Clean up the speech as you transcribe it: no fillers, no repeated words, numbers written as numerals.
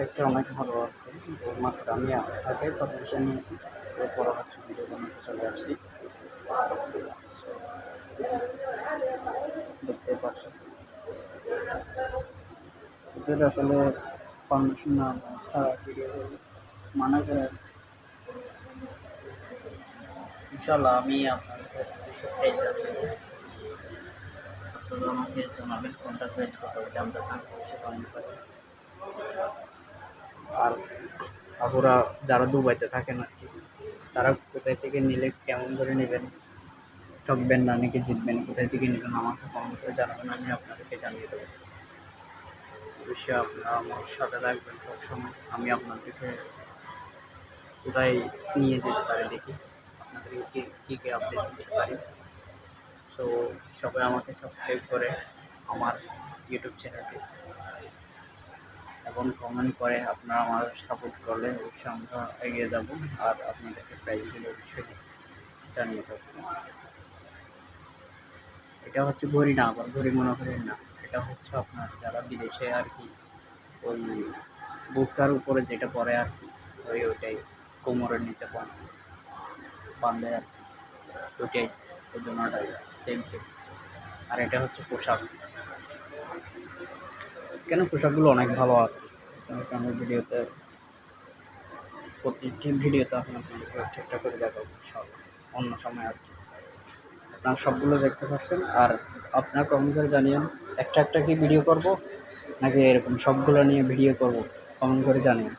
একটা অনেক ভালো আর কি। মাত্র আমি আগে পারমিশন নিয়েছি, এরপর হচ্ছে ভিডিও বানাতে চলে আসছি। দেখতে পাচ্ছেন এদের আসলে পারমিশন না ছাড়া ভিডিও মানা করে। ইনশাল্লাহ আমি আপনাদের বিষয়টাই জানতে আপনারা আমাকে জানাবেন কোনটা ফেস করতে হবে, জানতে চান অবশ্যই কমেন্ট করেন। আর আপুরা যারা দুবাইতে থাকেন আর কি, তারা কোথায় থেকে নিলে কেমন করে নেবেন, ঠকবেন না নাকি জিতবেন, কোথায় থেকে নেবেন আমাকে কমেন্ট করে জানাবেন, আমি আপনাদেরকে জানিয়ে দেবো। অবশ্যই আপনারা আমার সাথে থাকবেন সবসময়। আমি আপনাদেরকে কোথায় নিয়ে যেতে পারি দেখি, আপনাদেরকে কী কী আপডেট দিতে পারি। তো সবাই আমাকে সাবস্ক্রাইব করে আমার ইউটিউব চ্যানেলটি এবং কমেন্ট করে আপনারা আমার সাপোর্ট করলে অবশ্যই আমরা এগিয়ে যাব। আর আপনাদেরকে প্রাইজগুলো অবশ্যই জানিয়ে দেবো। এটা হচ্ছে ঘড়ি না, আবার ঘড়ি মনে করেন না, এটা হচ্ছে আপনার যারা বিদেশে আর কি ওই বুটকার উপরে যেটা পরে আর কি, ওইটাই কোমরের নিচে বাঁধে আর কি, ওইটাই ওই দুটাই সেম সেম। আর এটা হচ্ছে পোশাক, কেন পোশাকগুলো অনেক ভালো আর কি। আমি ভিডিওতে প্রতিটি ভিডিওতে আপনাকে ঠিকঠাক করে দেখাবো ইনশাআল্লাহ অন্য সময় আর কি। আপনারা সবগুলো দেখতে পাচ্ছেন। আর আপনার কমেন্ট করে জানিয়েন একটা একটা কি ভিডিও করব নাকি এরকম সবগুলো নিয়ে ভিডিও করব, কমেন্ট করে জানিয়েন।